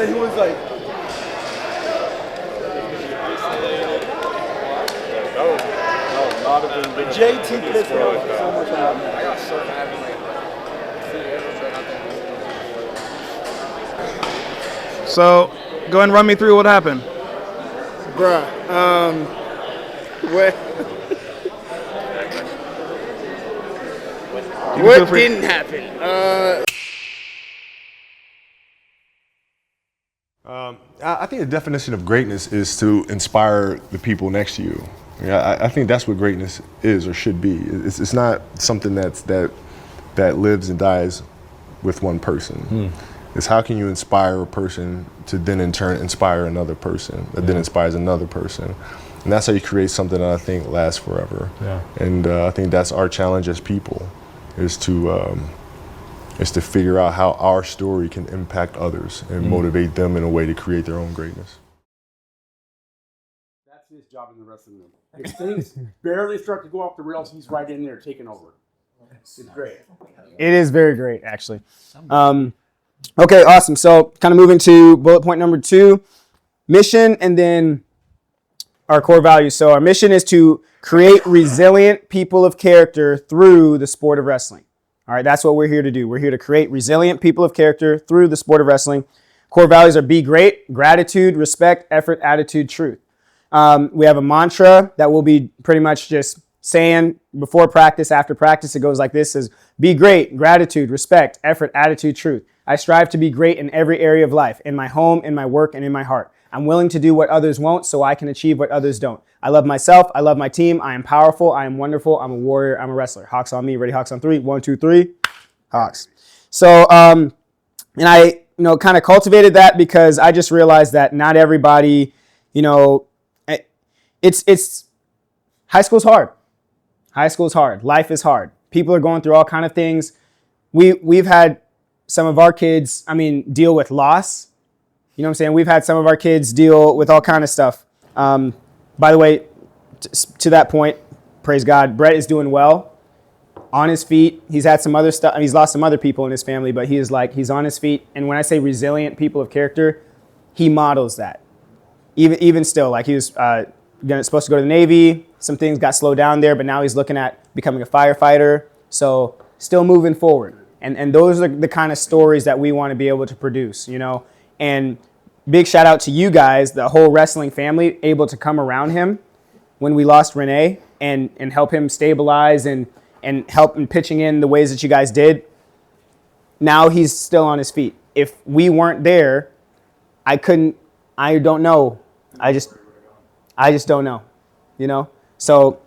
he was like, JT pissed me off so much. I got so mad. So, go ahead and run me through what happened. Bruh, what didn't happen? I think the definition of greatness is to inspire the people next to you. Yeah, I think that's what greatness is or should be. It's not something that lives and dies with one person. It's how can you inspire a person to then in turn inspire another person that then inspires another person. And that's how you create something that I think lasts forever. Yeah. And I think that's our challenge as people is to figure out how our story can impact others and motivate them in a way to create their own greatness. That's his job in the wrestling room. If things barely start to go off the rails, he's right in there taking over. It's great. It is very great, actually. Okay, awesome. So kind of moving to bullet point number 2, mission, and then our core values. So our mission is to create resilient people of character through the sport of wrestling. All right, that's what we're here to do. We're here to create resilient people of character through the sport of wrestling. Core values are be great, gratitude, respect, effort, attitude, truth. We have a mantra that we'll be pretty much just saying before practice, after practice. It goes like this: is be great, gratitude, respect, effort, attitude, truth. I strive to be great in every area of life, in my home, in my work, and in my heart. I'm willing to do what others won't so I can achieve what others don't. I love myself. I love my team. I am powerful. I am wonderful. I'm a warrior. I'm a wrestler. Hawks on me. Ready? Hawks on 3. 1, 2, 3. Hawks. So, and I, kind of cultivated that because I just realized that not everybody, it's high school's hard. High school's hard. Life is hard. People are going through all kind of things. We've had some of our kids, deal with loss. You know what I'm saying? We've had some of our kids deal with all kind of stuff. By the way, to that point, praise God, Brett is doing well, on his feet. He's had some other stuff. He's lost some other people in his family, but he's on his feet. And when I say resilient people of character, he models that. Even still, he was supposed to go to the Navy. Some things got slowed down there, but now he's looking at becoming a firefighter. So still moving forward. And those are the kind of stories that we want to be able to produce, And big shout out to you guys, the whole wrestling family, able to come around him when we lost Renee and help him stabilize and help in pitching in the ways that you guys did. Now he's still on his feet. If we weren't there, I don't know. I just don't know, So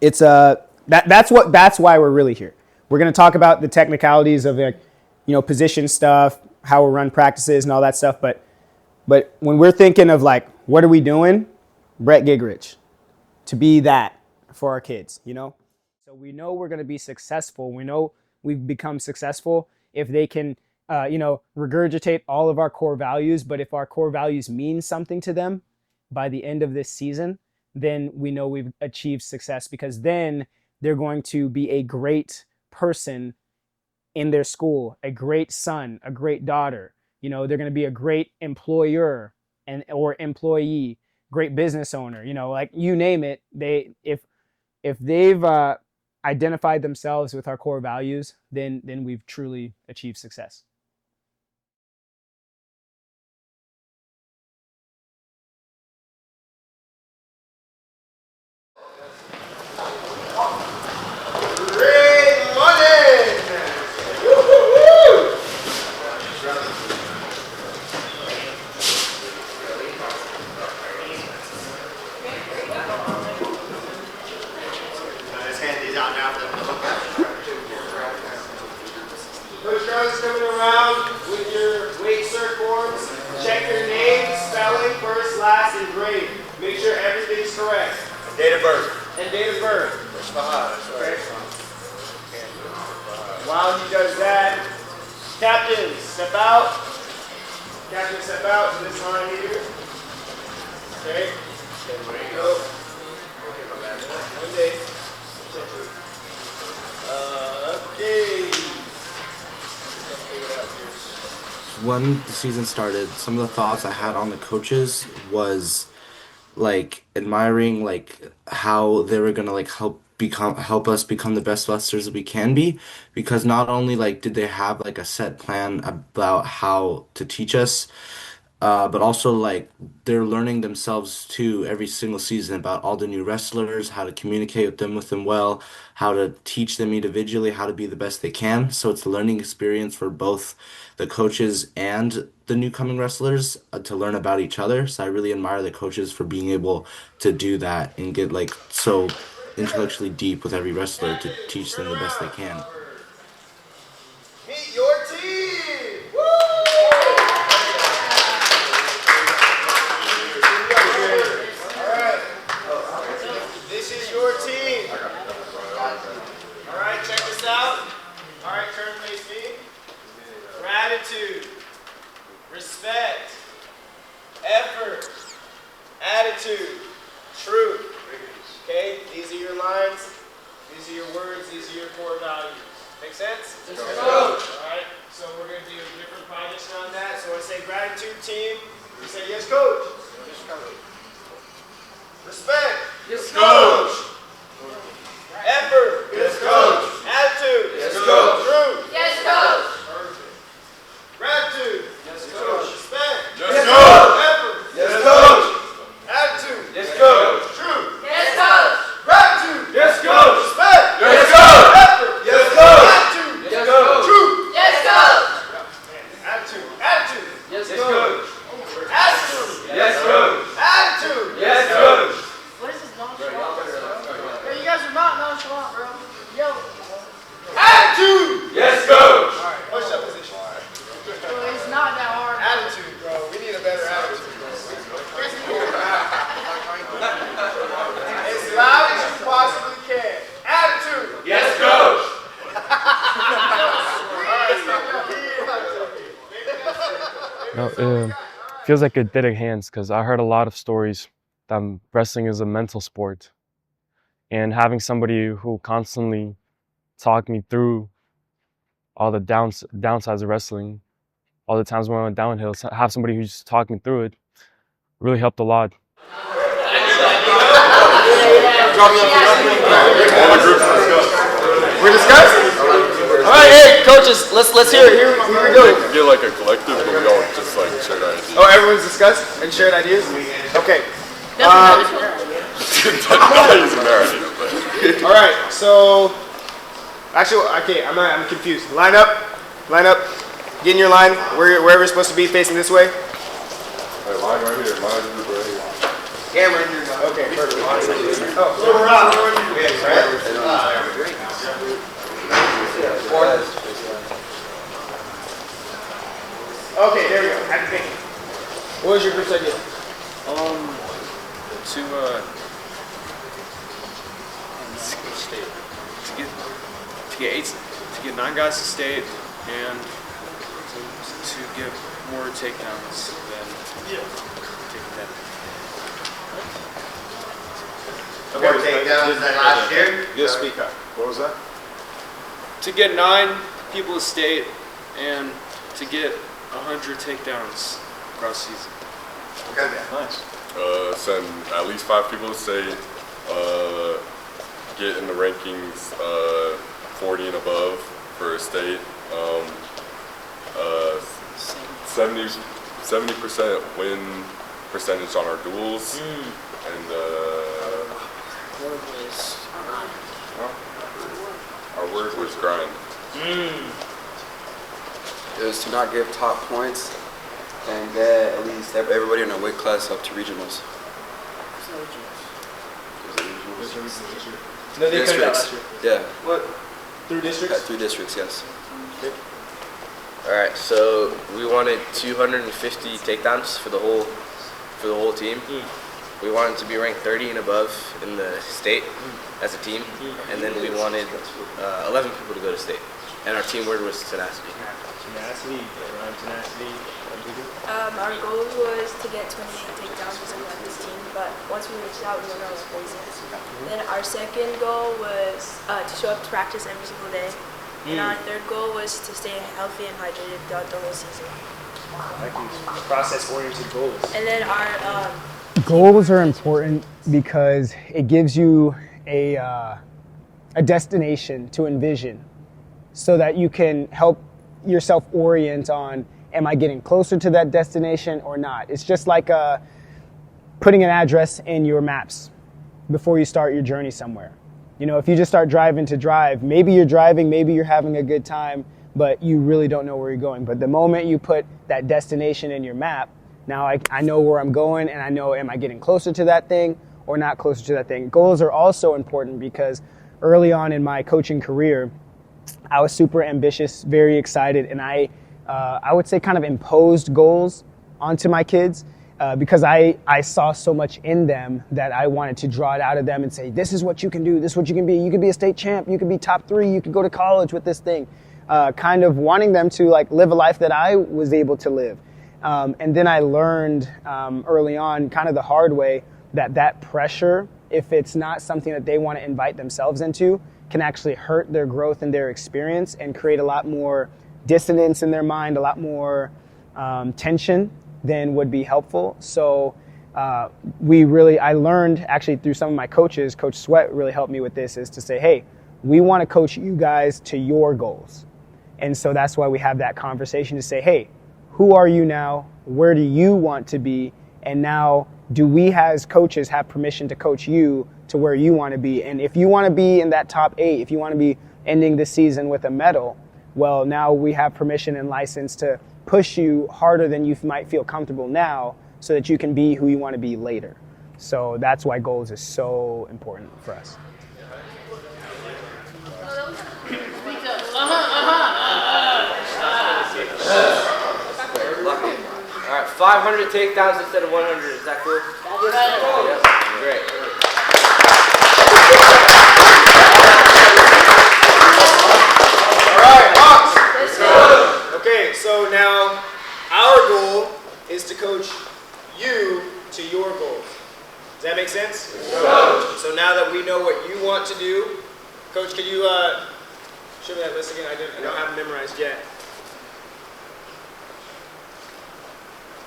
it's that's why we're really here. We're going to talk about the technicalities of position stuff, how we run practices and all that stuff. But when we're thinking of what are we doing? Brett Gigrich, to be that for our kids, So we know we're going to be successful. We know we've become successful if they can, regurgitate all of our core values. But if our core values mean something to them by the end of this season, then we know we've achieved success, because then they're going to be a great person in their school, a great son, a great daughter. They're going to be a great employer or employee, great business owner, you name it. If they've identified themselves with our core values, then we've truly achieved success. Coming around with your weight cert forms. Check your name, spelling, first, last, and grade. Make sure everything's correct. Date of birth. And date of birth. Okay. While he does that, captain, step out. Captain, step out to this line here. Okay. There you go. Okay. Okay. when the season started, some of the thoughts I had on the coaches was like admiring like how they were gonna like help us become the best wrestlers that we can be, because not only like did they have like a set plan about how to teach us, but also like they're learning themselves too every single season about all the new wrestlers, how to communicate with them well, how to teach them individually how to be the best they can. So it's a learning experience for both the coaches and the new coming wrestlers to learn about each other. So I really admire the coaches for being able to do that and get like so intellectually deep with every wrestler to teach them the best they can. Meet your team! Woo! Alright. This is your team. Alright, check this out. Alright, turn face me. Gratitude. Respect. Effort. Attitude. Truth. Okay? These are your lines. These are your words. These are your core values. Make sense? Yes, coach. Alright, so we're going to do a different projects around that. So I say gratitude team. You say yes, coach. Yes, coach. Respect. Yes, coach. Effort. Yes, coach. Attitude. Yes, coach. Truth. Yes, coach. Perfect. Gratitude. Yes, coach. Respect. Yes, coach. Effort. Yes, coach. Attitude. Yes, coach. Truth. Yes, coach. Gratitude. Yes, coach. Respect. Yes, coach. Effort. Yes, coach. Attitude. Yes, coach. Truth. Yes, coach. Attitude. Attitude. Yes, coach. Attitude. Yes, coach. Attitude. Yes, coach. What is this nonchalant? Bro, you guys are not nonchalant, bro. Yo. Attitude. Yes, coach. All right, push up position. Bro, it's not that hard. Attitude, bro. We need a better attitude. As loud as you possibly can. Attitude. Yes, coach. No, feels like a dead hands because I heard a lot of stories that wrestling is a mental sport, and having somebody who constantly talked me through all the downsides of wrestling, all the times when I went downhill, have somebody who just talked me through it, really helped a lot. We're discussing. All right, hey, coaches, let's hear it. Here we go. Get like a collective, but we all just like shared ideas. Oh, everyone's discussed and shared ideas? Okay. All right, so actually, okay, I'm confused. Line up, get in your line, wherever you're supposed to be, facing this way. Hey, line right here, line right here. Camera in your line. Okay, perfect. Oh, so we're on. Okay, there we go. Happy thinking. What was your first idea? To get 9 guys to state and to get more takedowns than taking them. More takedowns than last year? Yes, speak up. What was that? To get 9 people to state and to get 100 takedowns across the season. Okay. Nice. Send at least 5 people to state. Get in the rankings 40 and above for a state. 70% win percentage on our duels. And our word was grind. It was to not give top points and get at least everybody in our weight class up to regionals. No, they cut it out Districts. last year. Yeah. What? Through districts? 3 districts, yes. Alright, so we wanted 250 takedowns for the whole team. We wanted to be ranked 30 and above in the state as a team, and then we wanted 11 people to go to state. And our team word was tenacity. Tenacity. Our goal was to get 28 takedowns or something like this team, but once we reached out, we went on like crazy. Then our second goal was to show up to practice every single day. And our third goal was to stay healthy and hydrated throughout the whole season. Like these process-oriented goals. And then our Goals are important because it gives you a destination to envision so that you can help yourself orient on, am I getting closer to that destination or not? It's just like putting an address in your maps before you start your journey somewhere. You know, if you just start driving to drive, maybe you're driving, maybe you're having a good time, but you really don't know where you're going. But the moment you put that destination in your map, now I know where I'm going, and I know, am I getting closer to that thing or not closer to that thing? Goals are also important because early on in my coaching career, I was super ambitious, very excited, and I would say kind of imposed goals onto my kids because I saw so much in them that I wanted to draw it out of them and say, this is what you can do, this is what you can be. You can be a state champ, you can be top 3, you can go to college with this thing. Kind of wanting them to like live a life that I was able to live. And then I learned early on, kind of the hard way, that pressure, if it's not something that they want to invite themselves into, can actually hurt their growth and their experience and create a lot more dissonance in their mind, a lot more tension than would be helpful. So I learned actually through some of my coaches, Coach Sweat really helped me with this, is to say, hey, we want to coach you guys to your goals. And so that's why we have that conversation to say, hey, who are you now? Where do you want to be? And now, do we as coaches have permission to coach you to where you want to be? And if you want to be in that top 8, if you want to be ending the season with a medal, well, now we have permission and license to push you harder than you might feel comfortable now so that you can be who you want to be later. So that's why goals is so important for us. All right, 500 takedowns instead of 100. Is that cool? Yep. Great. All right, Hawks. Let's go. Okay, so now our goal is to coach you to your goals. Does that make sense? Yes. So now that we know what you want to do, Coach, can you show me that list again? I don't have it memorized yet.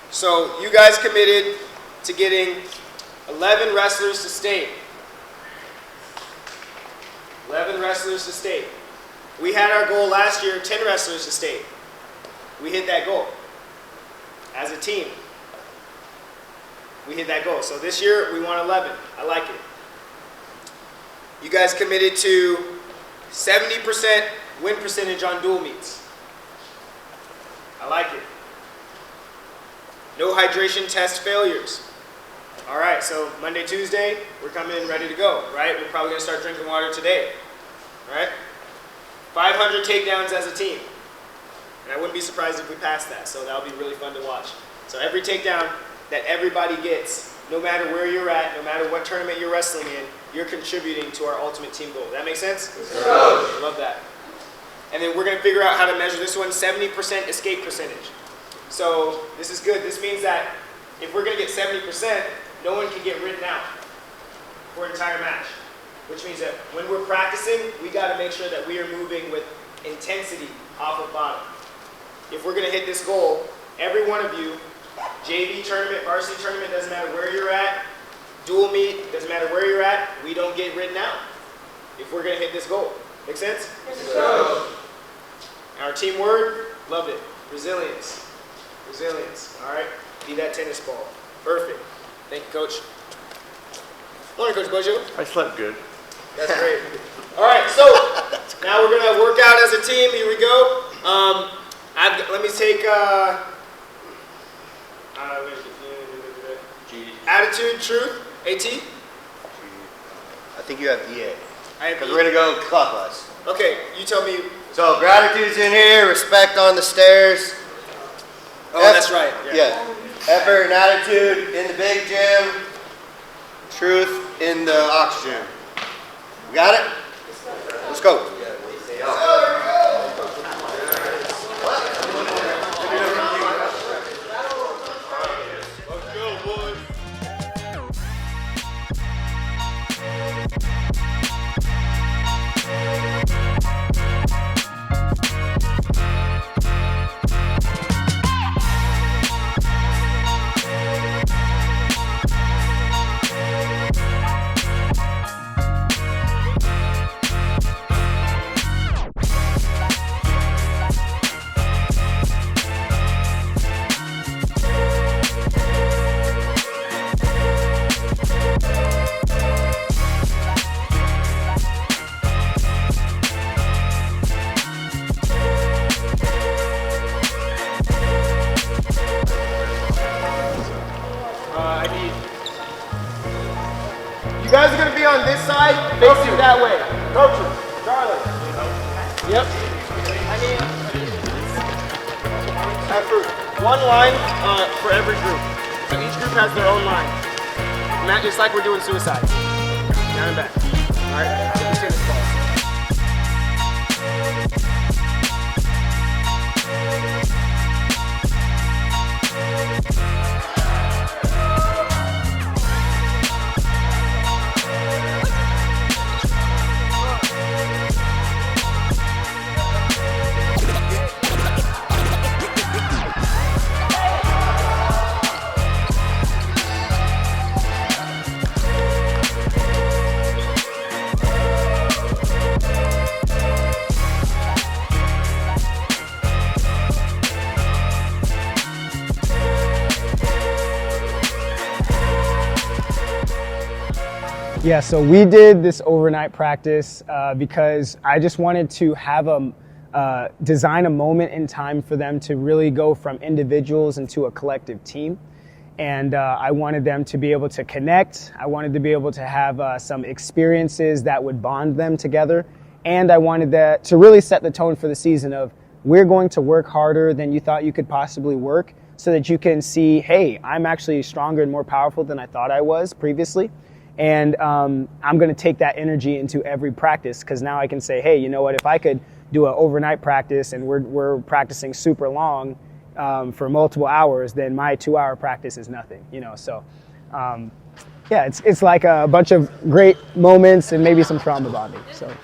So you guys committed to getting 11 wrestlers to state. 11 wrestlers to state. We had our goal last year, 10 wrestlers to state. We hit that goal as a team. We hit that goal. So this year we want 11. I like it. You guys committed to 70% win percentage on dual meets. I like it. No hydration test failures. All right, so Monday, Tuesday, we're coming in ready to go, right? We're probably gonna start drinking water today, right? 500 takedowns as a team. And I wouldn't be surprised if we passed that, so that'll be really fun to watch. So every takedown that everybody gets, no matter where you're at, no matter what tournament you're wrestling in, you're contributing to our ultimate team goal. That make sense? Yes. I love that. And then we're gonna figure out how to measure this one, 70% escape percentage. So this is good. This means that if we're going to get 70%, no one can get written out for an entire match. Which means that when we're practicing, we got to make sure that we are moving with intensity off of bottom. If we're going to hit this goal, every one of you, JV tournament, varsity tournament, doesn't matter where you're at, dual meet, doesn't matter where you're at, we don't get written out if we're going to hit this goal. Make sense? Yes. Our team word, love it. Resilience. Resilience, all right? Be that tennis ball. Perfect. Thank you, Coach. Morning, Coach Bojo. I slept good. That's great. All right, so now we're going to work out as a team. Here we go. Let me take attitude, truth, AT. I think you have EA. I have Because we're going to go clockwise. Okay, you tell me. So gratitude's in here, respect on the stairs. Oh, that's right. Yeah. Effort and attitude in the big gym. Truth in the oxygen. We got it? Let's go. on this side, facing that way. Coaches, Charlie. Yep. One line for every group. So each group has their own line. And that just like we're doing suicides. Down and back. All right. Tennis ball. Yeah, so we did this overnight practice because I just wanted to have design a moment in time for them to really go from individuals into a collective team. And I wanted them to be able to connect. I wanted to be able to have some experiences that would bond them together. And I wanted that to really set the tone for the season of we're going to work harder than you thought you could possibly work so that you can see, hey, I'm actually stronger and more powerful than I thought I was previously. And I'm going to take that energy into every practice because now I can say, hey, you know what, if I could do an overnight practice and we're practicing super long for multiple hours, then my 2-hour practice is nothing, you know. So, yeah, it's like a bunch of great moments and maybe some trauma bonding. So.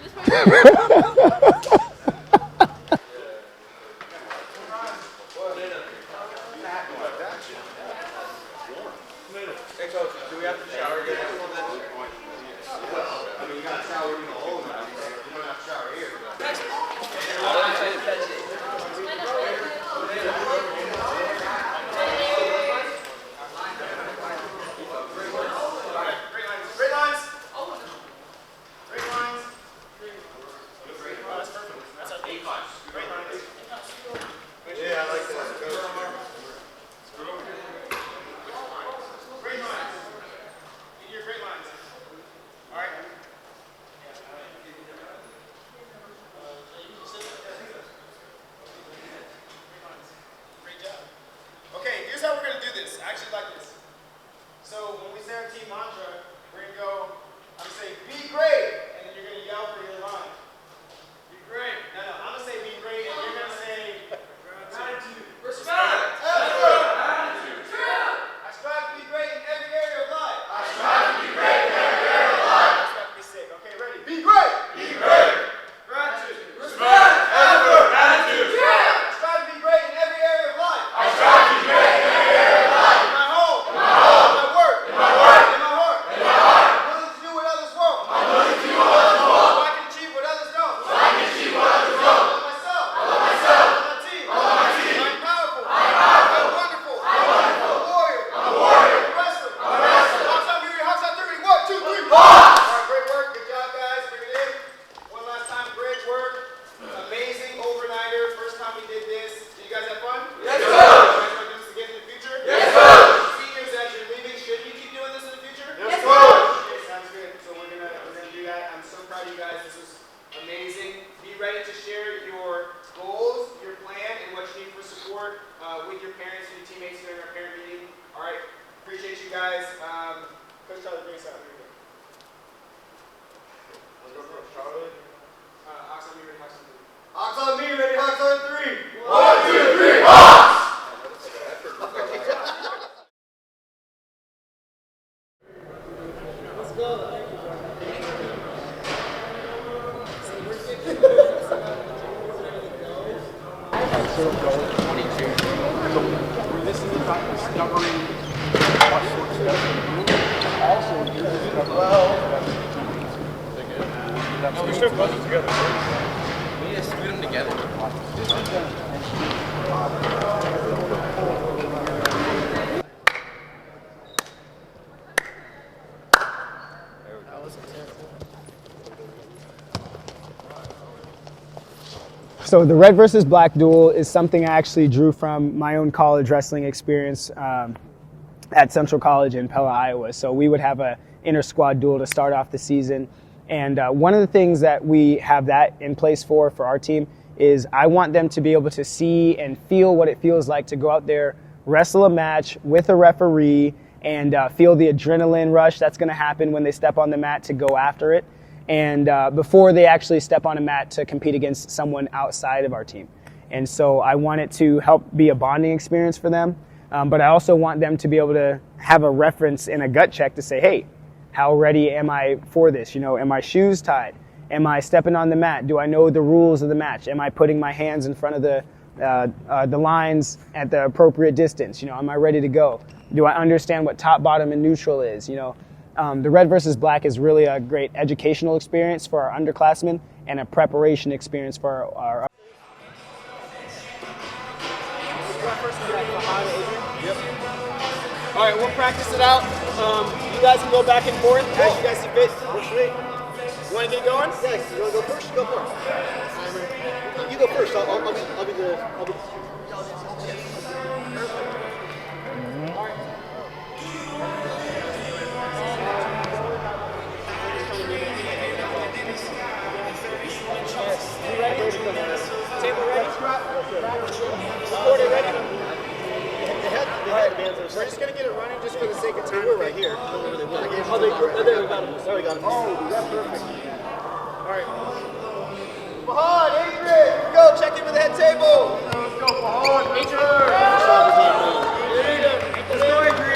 So the red versus black duel is something I actually drew from my own college wrestling experience. at Central College in Pella, Iowa. So we would have a inter-squad duel to start off the season. And one of the things that we have that in place for our team is I want them to be able to see and feel what it feels like to go out there, wrestle a match with a referee, and feel the adrenaline rush that's going to happen when they step on the mat to go after it, and before they actually step on a mat to compete against someone outside of our team. And so I want it to help be a bonding experience for them, but I also want them to be able to have a reference and a gut check to say, hey, how ready am I for this? Am my shoes tied? Am I stepping on the mat? Do I know the rules of the match? Am I putting my hands in front of the lines at the appropriate distance? Am I ready to go? Do I understand what top, bottom, and neutral is? The red versus black is really a great educational experience for our underclassmen and a preparation experience for our All right, we'll practice it out. You guys can go back and forth as you guys see fit. You want to get going? Yes. You want to go first? Go for it. You go first. I'll be the. Table ready? Quarter ready? We're just going to get it running just for the sake of time. We're right here. There we got him. There we got him. Oh, that's perfect. All right. Fahad, Adrian, go check in with the head table. Let's go, Fahad. Adrian. Let's go, Adrian.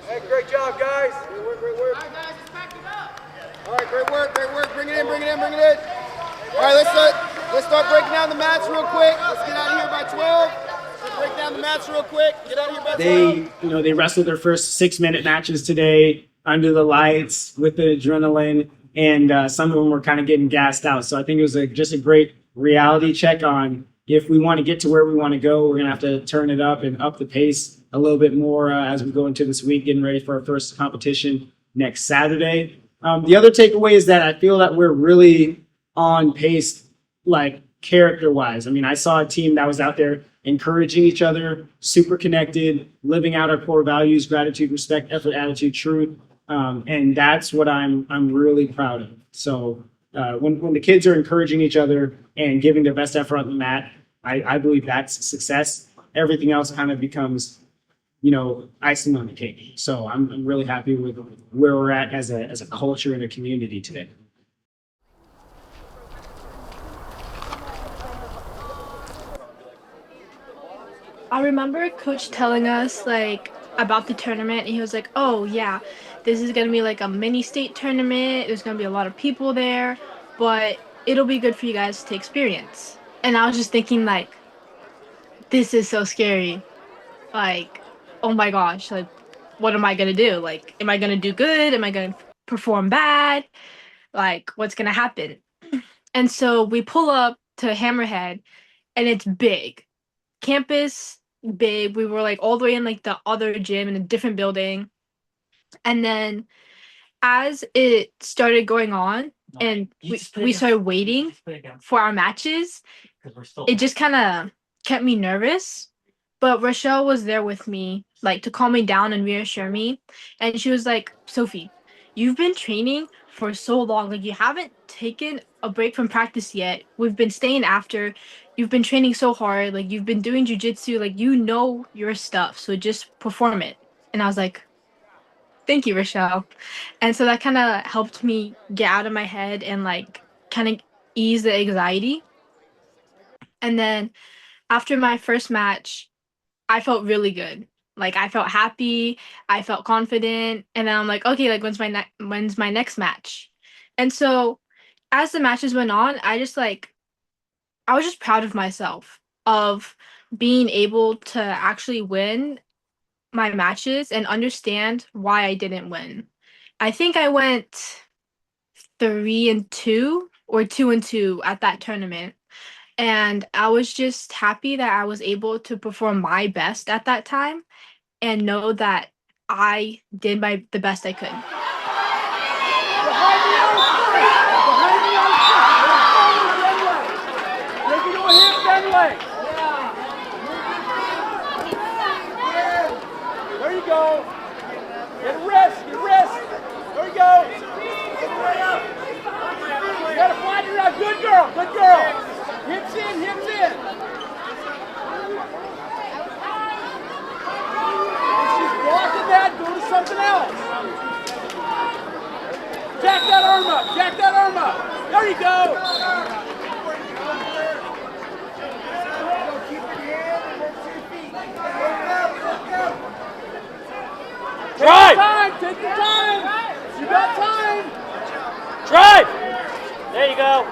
Hey, great job, guys. Great work, great work. All right, guys, let's pack it up. All right, great work, great work. Bring it in, bring it in, bring it in. All right, let's start breaking down the mats real quick. Let's get out of here by 12. Let's break down the mats real quick. Get out of here by 12. They wrestled their first 6-minute matches today under the lights with the adrenaline, and some of them were kind of getting gassed out. So I think it was just a great reality check on if we want to get to where we want to go, we're going to have to turn it up and up the pace a little bit more as we go into this week, getting ready for our first competition next Saturday. The other takeaway is that I feel that we're really on pace, like character-wise. I mean, I saw a team that was out there encouraging each other, super connected, living out our core values: gratitude, respect, effort, attitude, truth. And that's what I'm really proud of. So when the kids are encouraging each other and giving their best effort on the mat, I believe that's success. Everything else kind of becomes, icing on the cake. So I'm really happy with where we're at as a culture and a community today. I remember Coach telling us about the tournament, and he was like, "Oh yeah, this is gonna be like a mini state tournament. There's gonna be a lot of people there, but it'll be good for you guys to experience." And I was just thinking this is so scary. Like, oh my gosh, what am I gonna do? Like, am I gonna do good? Am I gonna perform bad? Like, what's gonna happen? And so we pull up to Hammerhead, and it's big. Campus big. We were all the way in the other gym in a different building. And then as it started going on and we started waiting for our matches, it just kind of kept me nervous. But Rochelle was there with me, to calm me down and reassure me. And she was like, "Sophie, you've been training for so long. You haven't taken a break from practice yet. We've been staying after. You've been training so hard. You've been doing jujitsu. You know your stuff. So just perform it." And I was like, "Thank you, Rochelle." And so that kind of helped me get out of my head and kind of ease the anxiety. And then after my first match, I felt really good. I felt happy, I felt confident, and then I'm like, "Okay, when's my next match?" And so as the matches went on, I was just proud of myself of being able to actually win my matches and understand why I didn't win. I think I went 3-2 or 2-2 at that tournament. And I was just happy that I was able to perform my best at that time and know that I did the best I could. There you go. Get a wrist. There you go. You gotta fly it around. Good girl. Hips in. If she's blocking that, go to something else. Jack that arm up. There you go. Drive! Take your time. You got time. Drive! There you go.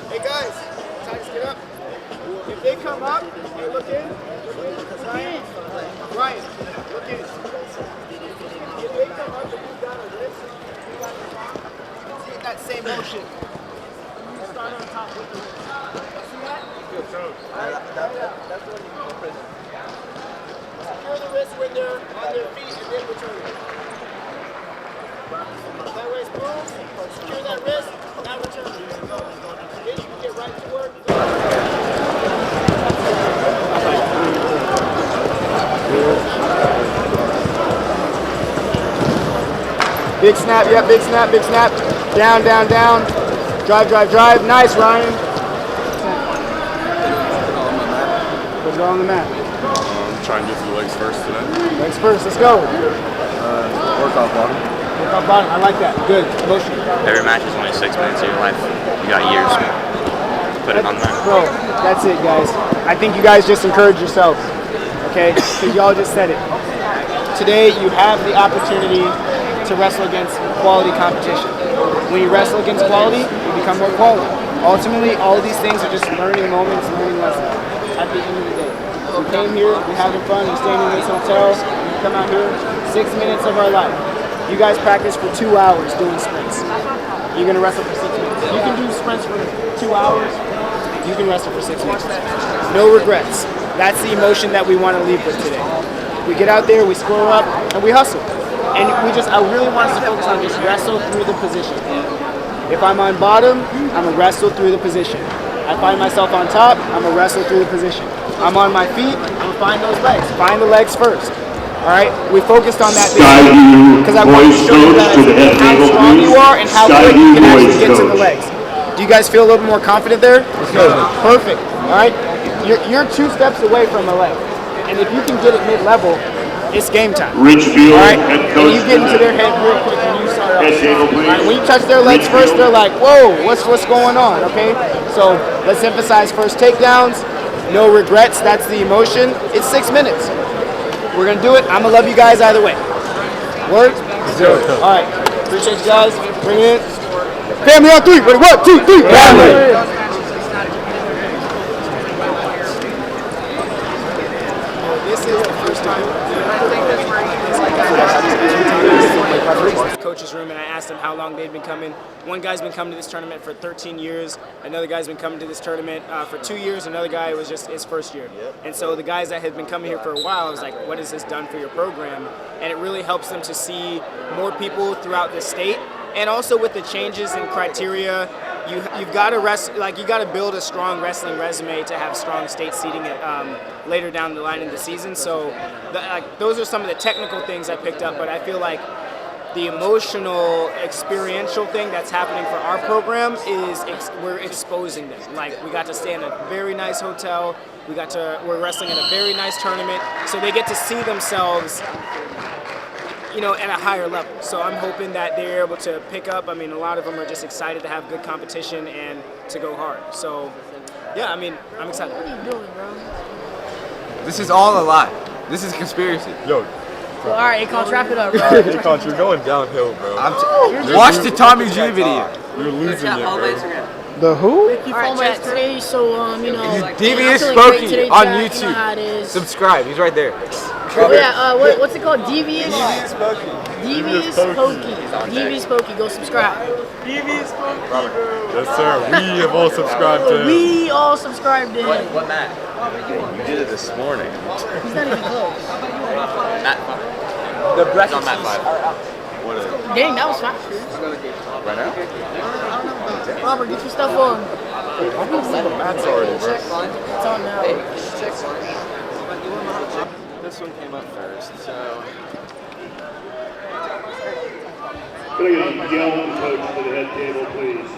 Hey guys, Titus, get up. If they come up, hey, look in. Ryan, look in. If they come up and you got a wrist, you got a arm, see that same motion. You start on top with the wrist. See that? That's what you do. Secure the wrist when they're on their feet and then return it. That way it's boom. Secure that wrist, now return it. Then you can get right to work. Big snap, yeah, big snap. Down. Drive. Nice, Ryan. Put it all on the mat. Try and get to the legs first today. Legs first, let's go. Workout bottom. Workout bottom, I like that. Good, motion. Every match is only 6 minutes of your life. You got years. Put it on the mat. Bro, that's it, guys. I think you guys just encourage yourselves, okay? Because y'all just said it. Today, you have the opportunity to wrestle against quality competition. When you wrestle against quality, you become more quality. Ultimately, all of these things are just learning moments, learning lessons at the end of the day. We came here, we're having fun, we're staying in this hotel, we come out here, 6 minutes of our life. You guys practice for 2 hours doing sprints. You're gonna wrestle for 6 minutes. You can do sprints for 2 hours, you can wrestle for 6 minutes. No regrets. That's the emotion that we want to leave with today. We get out there, we score up, and we hustle. And I really want us to focus on just wrestle through the position. If I'm on bottom, I'm gonna wrestle through the position. I find myself on top, I'm gonna wrestle through the position. I'm on my feet, I'm gonna find those legs. Find the legs first. All right, we focused on that because I want to show you guys how strong you are and how quick you can actually get to the legs. Do you guys feel a little more confident there? Perfect. All right, you're 2 steps away from the leg, and if you can get it mid-level, it's game time. Richfield, all right, head and coach you get into their head real quick when you start off. All right, when you touch their legs first, they're like, "Whoa, what's going on?" Okay, so let's emphasize first takedowns. No regrets. That's the emotion. It's 6 minutes. We're gonna do it. I'm gonna love you guys either way. Word? All right. Appreciate you guys. Bring it in. Family on 3. Ready? 1, 2, 3. Family. This is the first time. Coach's room, and I asked them how long they'd been coming. One guy's been coming to this tournament for 13 years. Another guy's been coming to this tournament for 2 years. Another guy was just his first year. And so the guys that had been coming here for a while, I was like, what has this done for your program? And it really helps them to see more people throughout the state. And also with the changes in criteria, you've got to you got to build a strong wrestling resume to have strong state seating later down the line in the season. So those are some of the technical things I picked up, but I feel like the emotional, experiential thing that's happening for our program is we're exposing them. Like, we got to stay in a very nice hotel. We're wrestling at a very nice tournament, so they get to see themselves, at a higher level. So I'm hoping that they're able to pick up. I mean, a lot of them are just excited to have good competition and to go hard. So, yeah, I mean, I'm excited. What are you doing, bro? This is all a lie. This is a conspiracy. Yo. Well, all right, Akon, wrap it up, bro. Akon, you're going downhill, bro. Watch the Tommy G video. You're losing it, bro. The who? Keep following my today, so Devious I'm feeling great Spokey today, on Jack. YouTube. You know how it is. Subscribe. He's right there. Oh, yeah, what's it called? Devious Spokey. Devious Spokey. Devious Spokey. Go subscribe. Devious Spokey. Yes, sir. We have all subscribed to him. We all subscribed to him. What Matt? You did it this morning. He's not even close. Matt 5. The breast on Matt 5. What is it? Dang, that was fast. Right now? Robert, get your stuff on. Matt's already, bro. It's on now. This one came up first, so. Can I get a yell coach to the head table, please?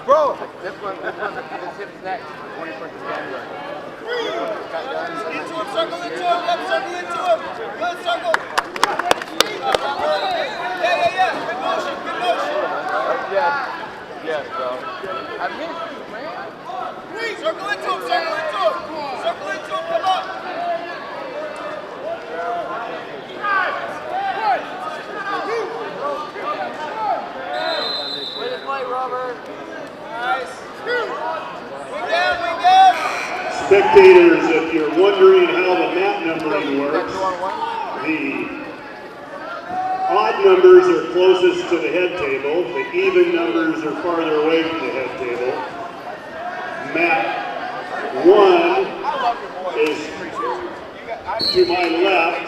Bro, this him next. 21st of January. Into him, circle into him, left circle into him. Left circle. Yeah. Good motion. Yes, bro. I missed you, man. Circle into him. Circle into him, come up. Way to play, Robert. Nice. We down. Spectators, if you're wondering how the mat numbering works, the odd numbers are closest to the head table, the even numbers are farther away from the head table. Mat 1 is to my left.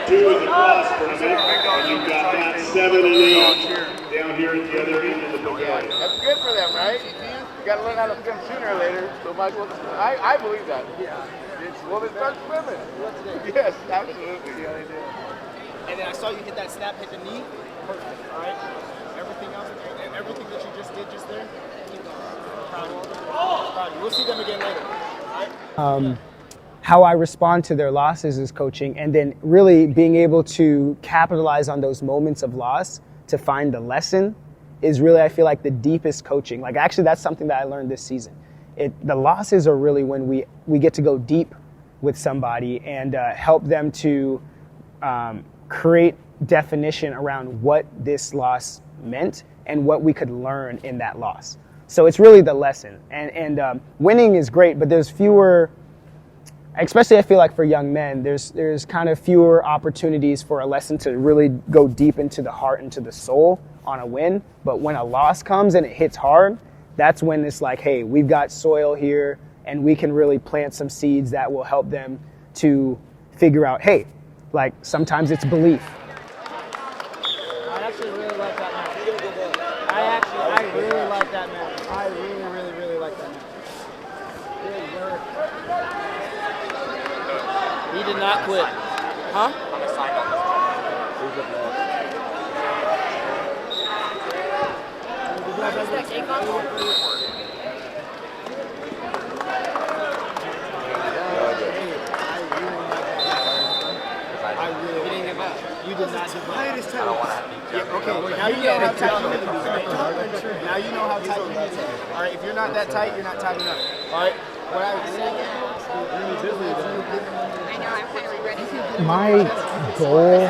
2 is across from it, and you've got mat 7 and 8 down here at the other end of the to make it on. That's good for them, right? You got to learn how to swim sooner or later. So might as well. I believe that. Yeah. Well, they start swimming. Yes, absolutely. Yeah, they do. And then I saw you hit that snap, hit the knee. Perfect. All right. Everything else, everything that you just did just there. Keep going. Proud of you. We'll see them again later. All right. How I respond to their losses is coaching, and then really being able to capitalize on those moments of loss to find the lesson is really, I feel like, the deepest coaching. Like, actually, that's something that I learned this season. The losses are really when we get to go deep with somebody and help them to create definition around what this loss meant and what we could learn in that loss. So it's really the lesson. And winning is great, but there's fewer, especially I feel like for young men, there's kind of fewer opportunities for a lesson to really go deep into the heart, into the soul on a win. But when a loss comes and it hits hard, that's when it's like, hey, we've got soil here and we can really plant some seeds that will help them to figure out, hey, like sometimes it's belief. I actually really like that match. I really like that match. I really like that match. Good work. He did not quit. Huh? I'm assigned on this one. You did not give up. I don't want to. Okay, well, now you know how tight you need to be. Now you know how tight you need to be. All right, if you're not that tight, you're not tight enough. All right. What I was saying. My goal,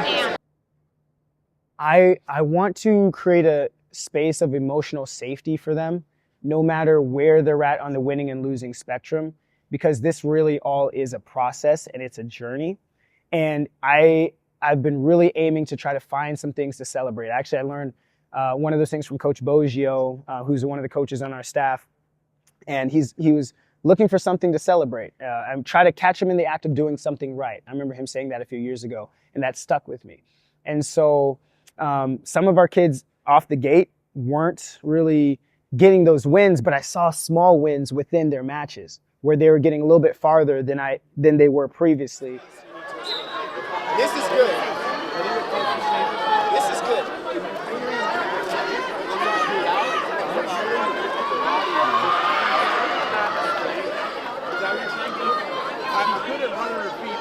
I want to create a space of emotional safety for them, no matter where they're at on the winning and losing spectrum, because this really all is a process and it's a journey. And I've been really aiming to try to find some things to celebrate. Actually, I learned one of those things from Coach Boggio, who's one of the coaches on our staff, and he was looking for something to celebrate. I'm trying to catch him in the act of doing something right. I remember him saying that a few years ago, and that stuck with me. And so some of our kids off the gate weren't really getting those wins, but I saw small wins within their matches where they were getting a little bit farther than they were previously. This is good. This is good. I'm good at running her feet.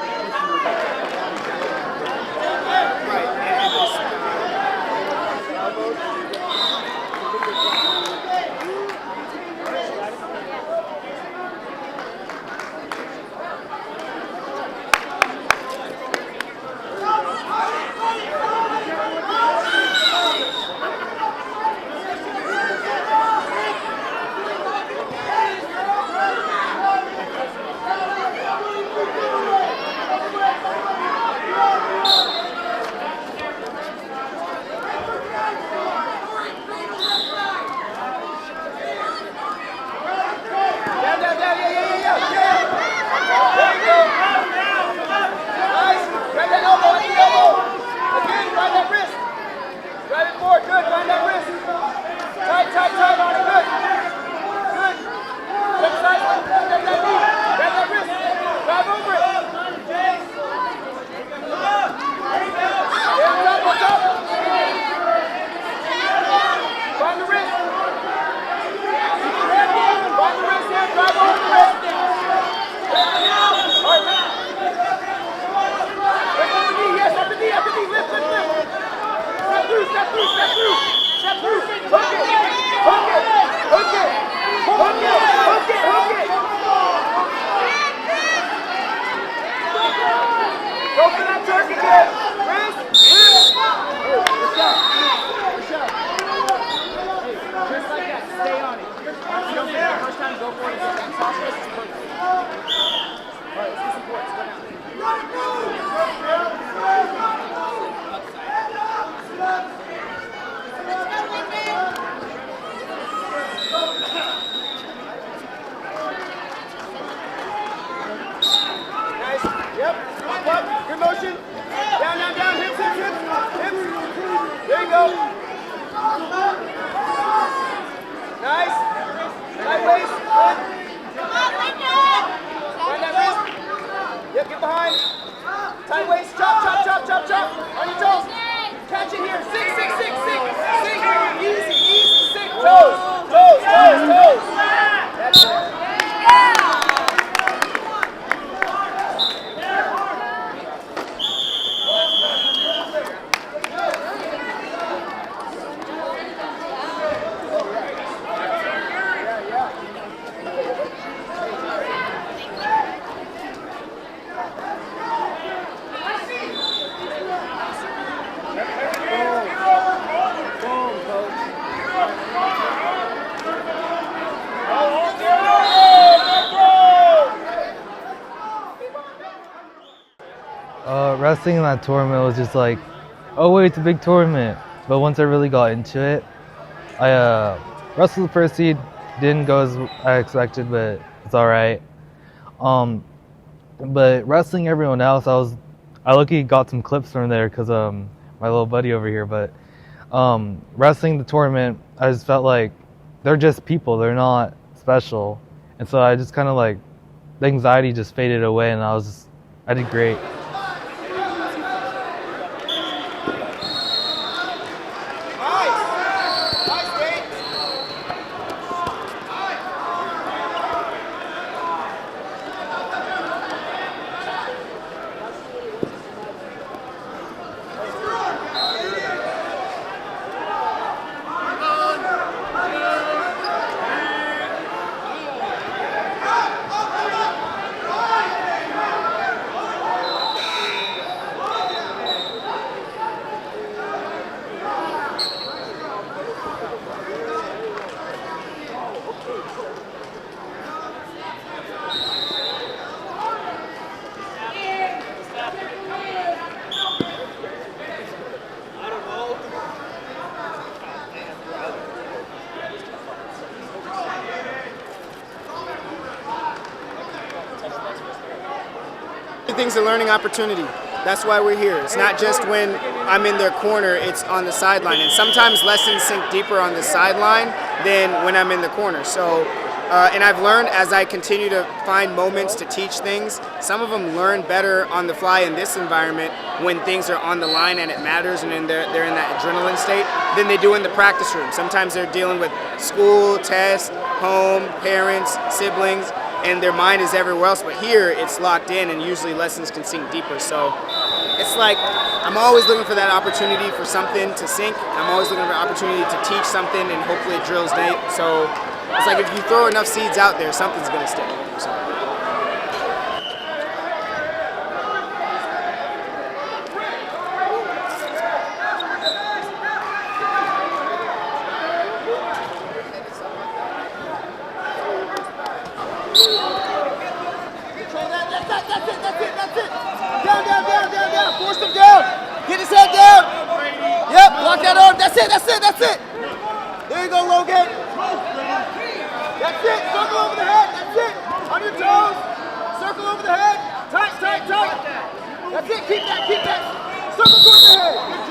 wrestling in that tournament was just like, oh wait, it's a big tournament. But once I really got into it, I wrestled the first seed. Didn't go as I expected, but it's all right. But wrestling everyone else, I lucky got some clips from there because my little buddy over here. But wrestling the tournament, I just felt like they're just people. They're not special, and so I just kind of like the anxiety just faded away, and I did great. Everything's a learning opportunity. That's why we're here. It's not just when I'm in their corner, it's on the sideline. And sometimes lessons sink deeper on the sideline than when I'm in the corner. So, and I've learned as I continue to find moments to teach things, some of them learn better on the fly in this environment when things are on the line and it matters and they're in that adrenaline state than they do in the practice room. Sometimes they're dealing with school, tests, home, parents, siblings, and their mind is everywhere else, but here it's locked in and usually lessons can sink deeper. So it's like I'm always looking for that opportunity for something to sink. I'm always looking for an opportunity to teach something and hopefully it drills deep. So it's like if you throw enough seeds out there, something's gonna stick. So. Force him down. Get his head down. Yep, block that arm. That's it. There you go, Logan. That's it. Circle over the head. That's it. On your toes. Circle over the head. Tight. That's it. Keep that. Circle towards the head. Good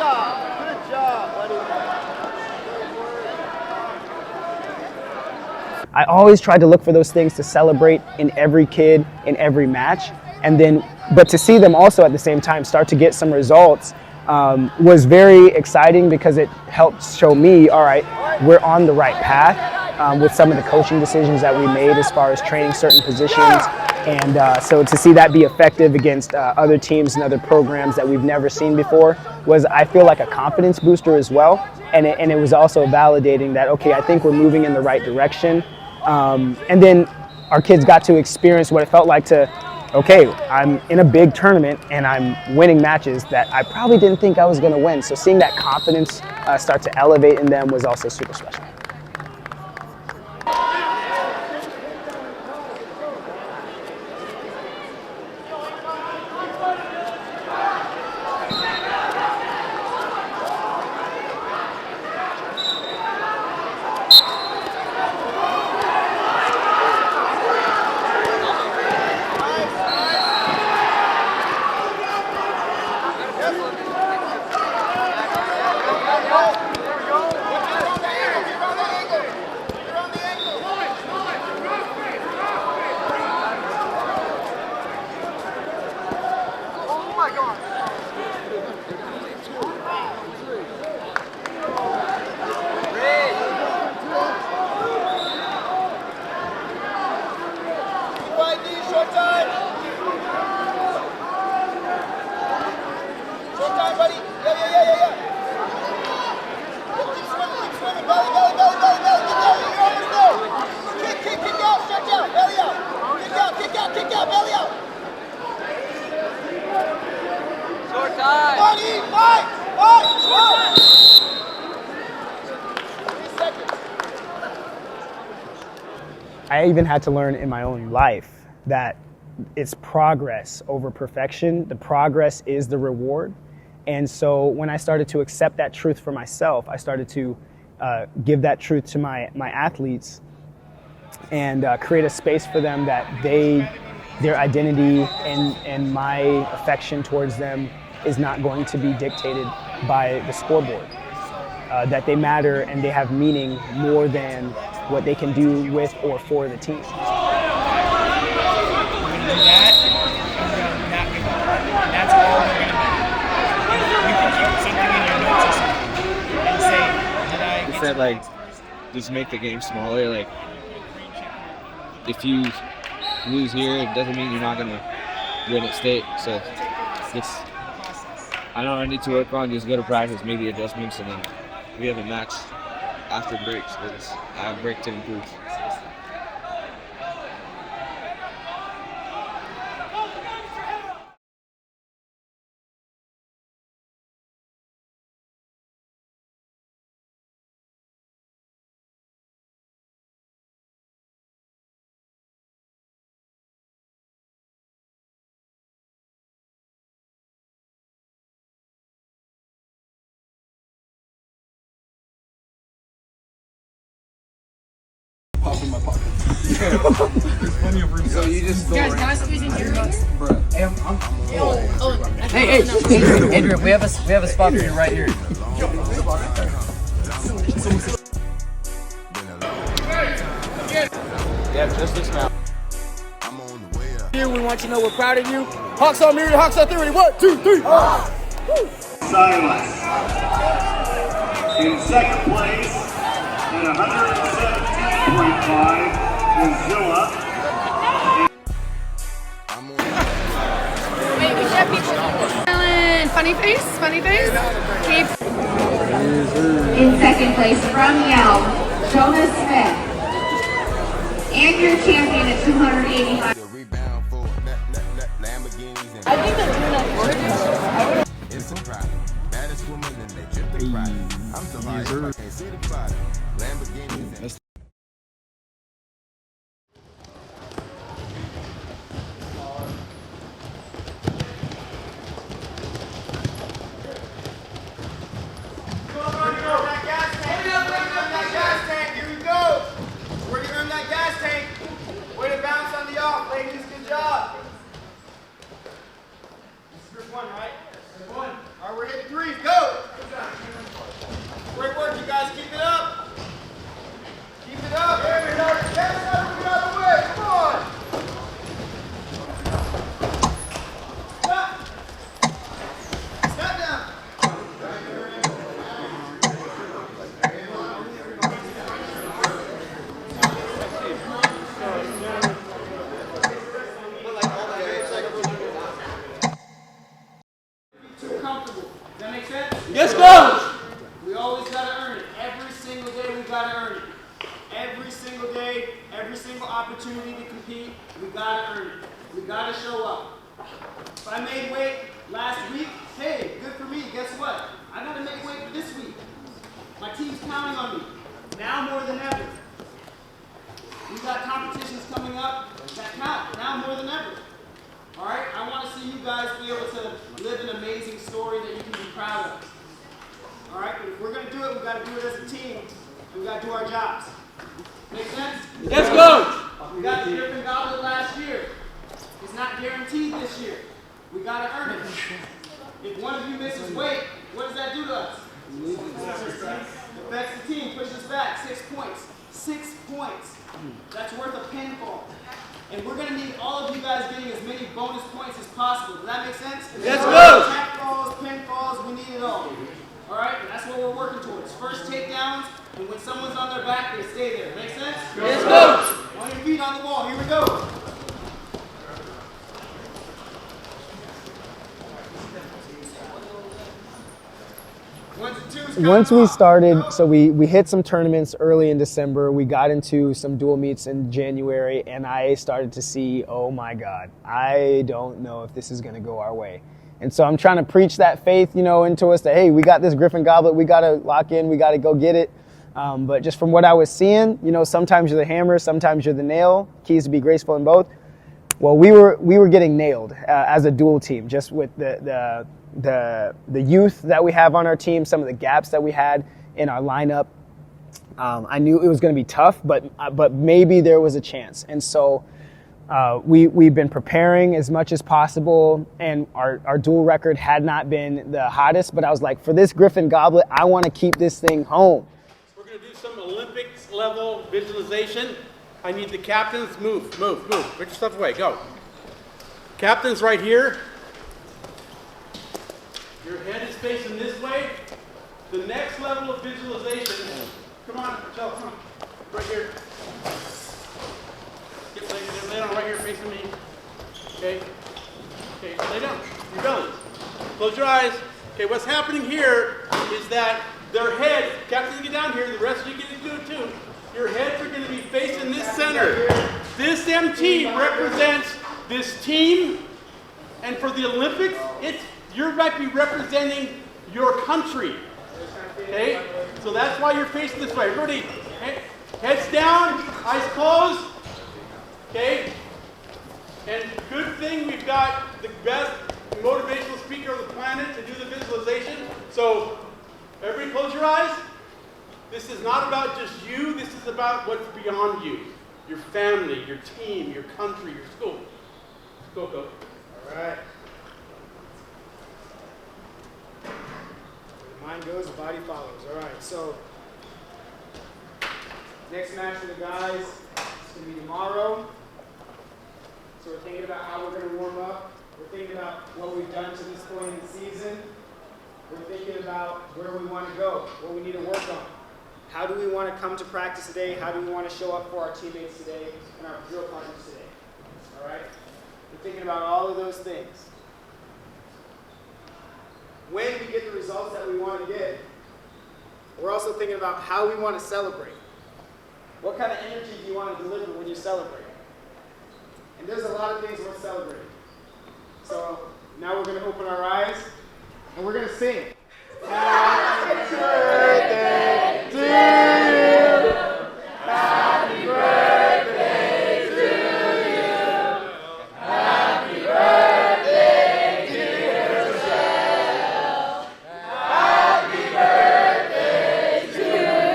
job, buddy. I always tried to look for those things to celebrate in every kid, in every match. And then, but to see them also at the same time start to get some results was very exciting because it helped show me, all right, we're on the right path with some of the coaching decisions that we made as far as training certain positions. And so to see that be effective against other teams and other programs that we've never seen before was, I feel like, a confidence booster as well. And it was also validating that, okay, I think we're moving in the right direction. And then our kids got to experience what it felt like to, okay, I'm in a big tournament and I'm winning matches that I probably didn't think I was going to win. So seeing that confidence start to elevate in them was also super special. I even had to learn in my own life that it's progress over perfection. The progress is the reward. And so when I started to accept that truth for myself, I started to give that truth to my athletes and create a space for them that their identity and my affection towards them is not going to be dictated by the scoreboard. That they matter and they have meaning more than what they can do with or for the team. You said like just make the game smaller. Like if you lose here, it doesn't mean you're not gonna win at state. So it's I know I need to work on just go to practice, make the adjustments, and then we have a match after break. So I have break to improve. In my pocket. There's plenty of room. So you just Guys, can I squeeze in here? Bro. Hey, Andrew, we have a spot for you right here. Yeah, just this now. Here, we want you to know we're proud of you. Hawks on Miri, Hawks on 3. 1, 2, 3. Silence. In second place, at 117.5, is Zilla. Wait, we should have people. Funny face, funny face. Keep. In second place from Yale, Jonas Smith. And your champion at 285. I think they're doing that work. It's a pride. Baddest woman in the trip to pride. I'm so high, I can't see the pride. Lamborghinis. Yes, coach! We always got to earn it. Every single day we got to earn it. Every single day, every single opportunity to compete, we got to earn it. We got to show up. If I made weight last week, hey, good for me. Guess what? I got to make weight for this week. My team's counting on me. Now more than ever. We got competitions coming up that count. Now more than ever. All right? I want to see you guys be able to live an amazing story that you can be proud of. All right? But if we're going to do it, we've got to do it as a team. And we've got to do our jobs. Make sense? Yes, coach! We got the Griffin Goblet last year. It's not guaranteed this year. We got to earn it. If one of you misses weight, what does that do to us? It affects the team, pushes us back. 6 points. 6 points. That's worth a pinfall. And we're going to need all of you guys getting as many bonus points as possible. Does that make sense? Yes, coach! Tap falls, pinfalls, we need it all. All right? And that's what we're working towards. First takedowns, and when someone's on their back, they stay there. Make sense? Yes, coach! On your feet on the wall. Here we go. Once we started, so we hit some tournaments early in December. We got into some dual meets in January, and I started to see, oh my God, I don't know if this is going to go our way. And so I'm trying to preach that faith, into us that, hey, we got this Griffin Goblet. We got to lock in. We got to go get it. But just from what I was seeing, sometimes you're the hammer, sometimes you're the nail. Keys to be graceful in both. Well, we were getting nailed as a dual team, just with the youth that we have on our team, some of the gaps that we had in our lineup. I knew it was going to be tough, but maybe there was a chance, and so we've been preparing as much as possible. And our dual record had not been the hottest, but I was like, for this Griffin Goblet, I want to keep this thing home. We're going to do some Olympics level visualization. I need the captains. Move. Put your stuff away. Go. Captains right here. Your head is facing this way. The next level of visualization. Come on, Michelle, come on. Right here. Lay down right here facing me. Okay, lay down. Your belly. Close your eyes. Okay, what's happening here is that their head, captains get down here, the rest of you get to do it too. Your heads are going to be facing this center. This MT represents this team, and for the Olympics, you might be representing your country. Okay, so that's why you're facing this way. Everybody, heads down, eyes closed. Okay, and good thing we've got the best motivational speaker on the planet to do the visualization. So everybody close your eyes. This is not about just you, this is about what's beyond you. Your family, your team, your country, your school. Go. All right. Where the mind goes, the body follows. All right, so next match for the guys is going to be tomorrow. So we're thinking about how we're going to warm up. We're thinking about what we've done to this point in the season. We're thinking about where we want to go, what we need to work on. How do we want to come to practice today? How do we want to show up for our teammates today and our drill partners today? All right? We're thinking about all of those things. When we get the results that we want to get, we're also thinking about how we want to celebrate. What kind of energy do you want to deliver when you celebrate? And there's a lot of things worth celebrating. So now we're going to open our eyes and we're going to sing. Happy birthday to you. Happy birthday to you. Happy birthday, dear Michelle. Happy birthday to you.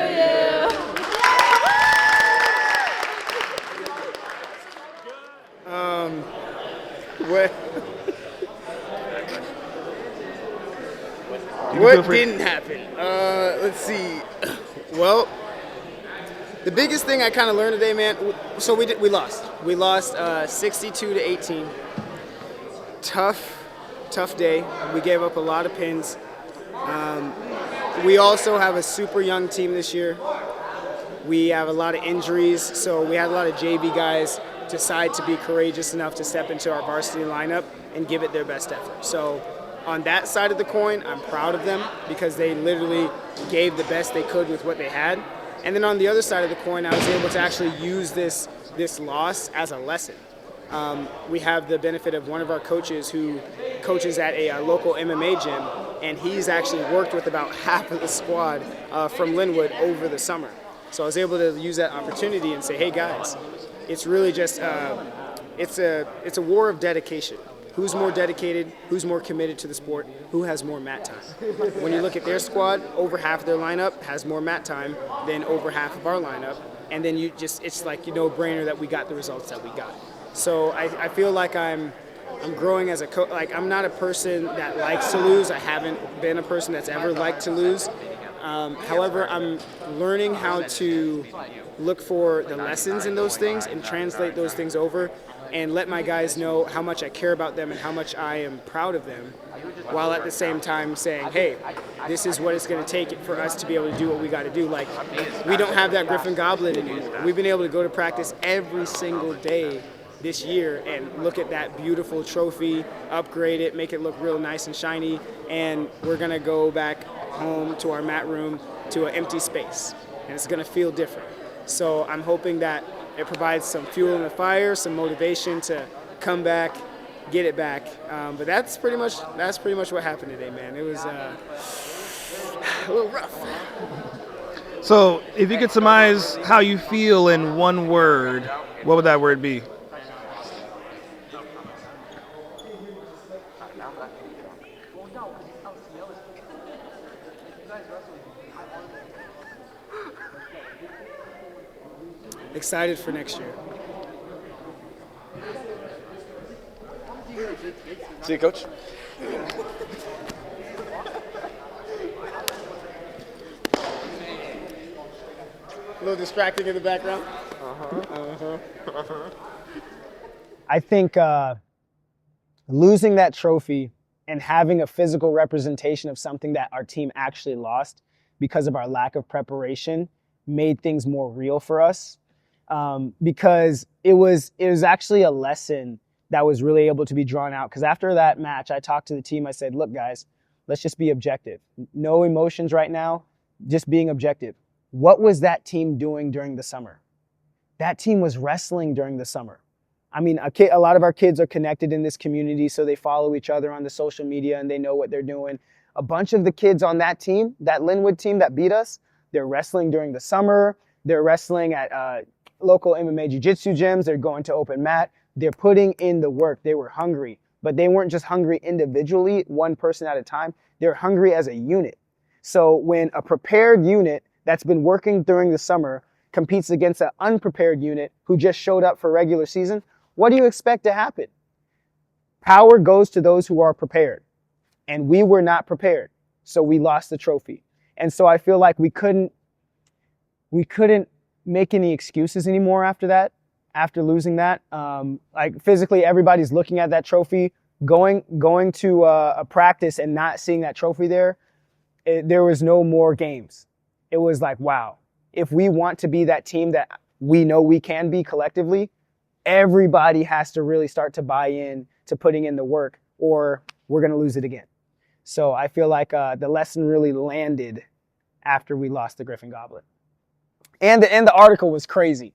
What didn't happen? Let's see. Well, the biggest thing I kind of learned today, man. So we lost. We lost 62-18. Tough day. We gave up a lot of pins. We also have a super young team this year. We have a lot of injuries, so we had a lot of JV guys decide to be courageous enough to step into our varsity lineup and give it their best effort. So on that side of the coin, I'm proud of them because they literally gave the best they could with what they had. And then on the other side of the coin, I was able to actually use this loss as a lesson. We have the benefit of one of our coaches who coaches at a local MMA gym, and he's actually worked with about half of the squad from Linwood over the summer. So I was able to use that opportunity and say, hey guys, it's really just, it's a war of dedication. Who's more dedicated, who's more committed to the sport, who has more mat time. When you look at their squad, over half of their lineup has more mat time than over half of our lineup. And then it's like a no-brainer that we got the results that we got. So I feel like I'm growing as a coach. Like, I'm not a person that likes to lose. I haven't been a person that's ever liked to lose. However, I'm learning how to look for the lessons in those things and translate those things over and let my guys know how much I care about them and how much I am proud of them, while at the same time saying, hey, this is what it's going to take for us to be able to do what we got to do. Like, we don't have that Griffin Goblet anymore. We've been able to go to practice every single day this year and look at that beautiful trophy, upgrade it, make it look real nice and shiny, and we're going to go back home to our mat room to an empty space, and it's going to feel different. So I'm hoping that it provides some fuel in the fire, some motivation to come back, get it back. But that's pretty much what happened today, man. It was a little rough. So if you could surmise how you feel in one word, what would that word be? excited for next year. See you, Coach. A little distracting in the background. I think losing that trophy and having a physical representation of something that our team actually lost because of our lack of preparation made things more real for us. Because it was actually a lesson that was really able to be drawn out. Because after that match, I talked to the team. I said, look, guys, let's just be objective. No emotions right now, just being objective. What was that team doing during the summer? That team was wrestling during the summer. I mean, a lot of our kids are connected in this community, so they follow each other on the social media and they know what they're doing. A bunch of the kids on that team, that Linwood team that beat us, they're wrestling during the summer. They're wrestling at local MMA jiu-jitsu gyms. They're going to open mat. They're putting in the work. They were hungry, but they weren't just hungry individually, one person at a time. They're hungry as a unit. So when a prepared unit that's been working during the summer competes against an unprepared unit who just showed up for regular season, what do you expect to happen? Power goes to those who are prepared. And we were not prepared. So we lost the trophy. And so I feel like we couldn't make any excuses anymore after that, after losing that. Like physically, everybody's looking at that trophy, going to a practice and not seeing that trophy there. There was no more games. It was like, wow, if we want to be that team that we know we can be collectively, everybody has to really start to buy in to putting in the work or we're going to lose it again. So I feel like the lesson really landed after we lost the Griffin Goblet. And the article was crazy.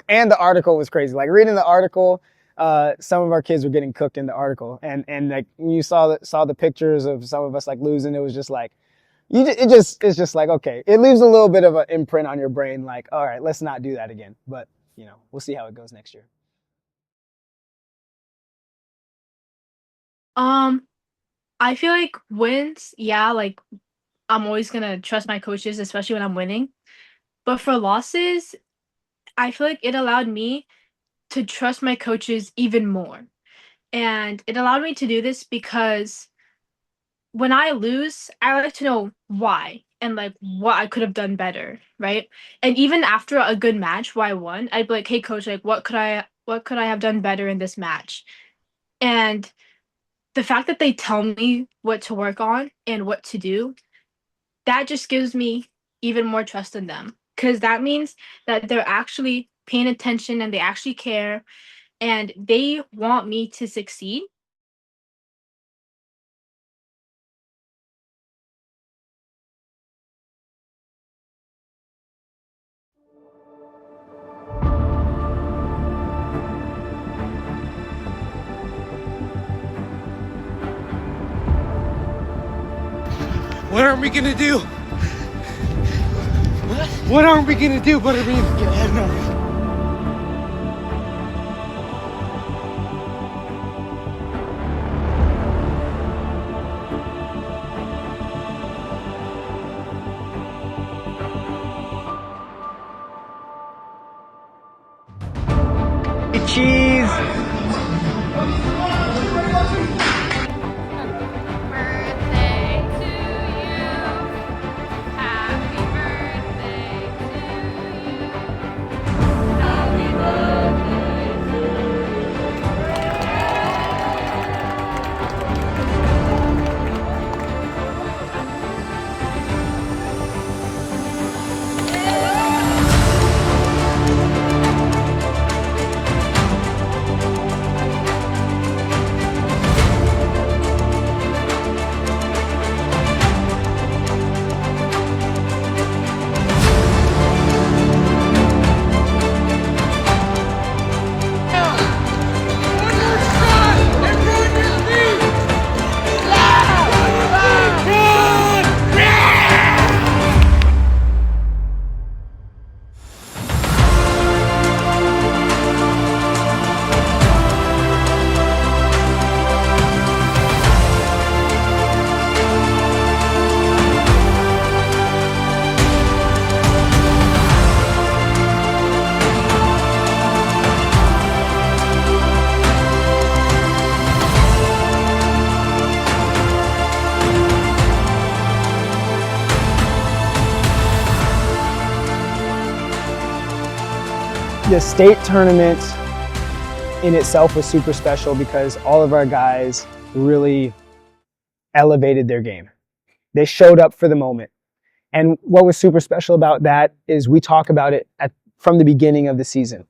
And the article was crazy. Like reading the article, some of our kids were getting cooked in the article. And like you saw the pictures of some of us like losing, it was just like, it's just like, okay, it leaves a little bit of an imprint on your brain. Like, all right, let's not do that again. But, we'll see how it goes next year. I feel like wins, yeah, like I'm always gonna trust my coaches, especially when I'm winning. But for losses, I feel like it allowed me to trust my coaches even more. And it allowed me to do this because when I lose, I like to know why and like what I could have done better, right? And even after a good match where I won, I'd be like, "Hey coach, like what could I have done better in this match?" And the fact that they tell me what to work on and what to do, that just gives me even more trust in them. Because that means that they're actually paying attention and they actually care and they want me to succeed. What are we gonna do? What are we gonna do, Butterbean? Get ahead now. Cheese. The state tournament in itself was super special because all of our guys really elevated their game. They showed up for the moment. And what was super special about that is we talk about it from the beginning of the season.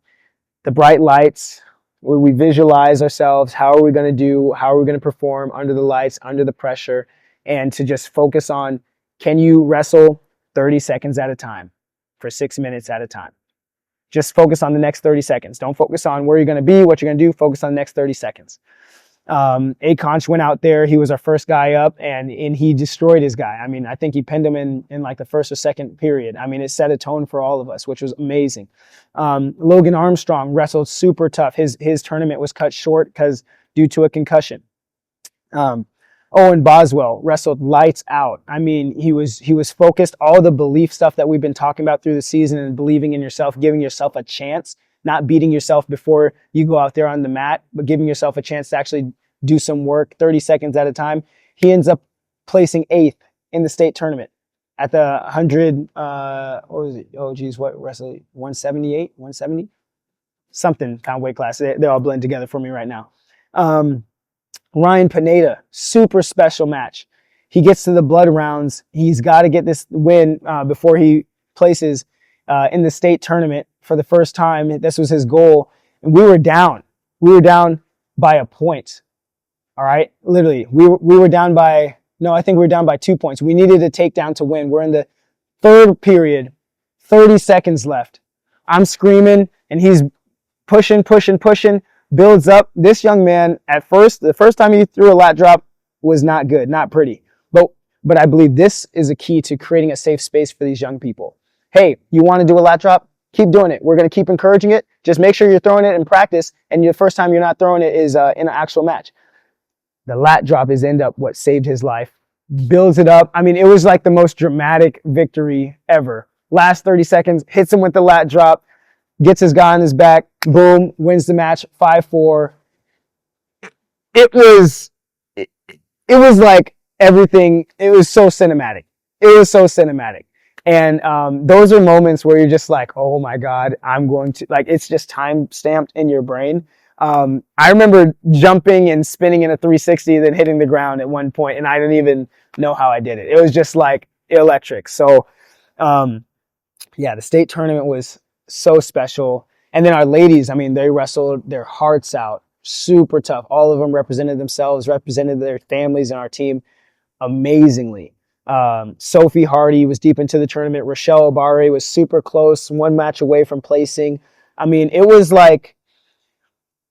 The bright lights, where we visualize ourselves, how are we going to do, how are we going to perform under the lights, under the pressure, and to just focus on, can you wrestle 30 seconds at a time for 6 minutes at a time? Just focus on the next 30 seconds. Don't focus on where you're going to be, what you're going to do. Focus on the next 30 seconds. A-Conch went out there. He was our first guy up, and he destroyed his guy. I mean, I think he pinned him in like the first or second period. I mean, it set a tone for all of us, which was amazing. Logan Armstrong wrestled super tough. His tournament was cut short due to a concussion. Owen Boswell wrestled lights out. I mean, he was focused. All the belief stuff that we've been talking about through the season and believing in yourself, giving yourself a chance, not beating yourself before you go out there on the mat, but giving yourself a chance to actually do some work 30 seconds at a time. He ends up placing 8th in the state tournament at the 100, what was it? Oh, geez, what wrestling? 178, 170? Something kind of weight class. They all blend together for me right now. Ryan Pineda, super special match. He gets to the blood rounds. He's got to get this win before he places in the state tournament for the first time. This was his goal. And we were down. We were down by a point. All right? Literally, we were down by, no, I think we were down by 2 points. We needed a takedown to win. We're in the third period, 30 seconds left. I'm screaming, and he's pushing, builds up. This young man, the first time he threw a lat drop was not good, not pretty. But I believe this is a key to creating a safe space for these young people. Hey, you want to do a lat drop? Keep doing it. We're going to keep encouraging it. Just make sure you're throwing it in practice, and the first time you're not throwing it is in an actual match. The lat drop is what saved his life. Builds it up. I mean, it was like the most dramatic victory ever. Last 30 seconds, hits him with the lat drop, gets his guy on his back, boom, wins the match, 5-4. It was like everything. It was so cinematic. And those are moments where you're just like, oh my God, it's just time stamped in your brain. I remember jumping and spinning in a 360, then hitting the ground at one point, and I didn't even know how I did it. It was just like electric. So, the state tournament was so special. And then our ladies, I mean, they wrestled their hearts out, super tough. All of them represented themselves, represented their families and our team amazingly. Sophie Hardy was deep into the tournament. Rochelle Obare was super close, one match away from placing. I mean, it was like,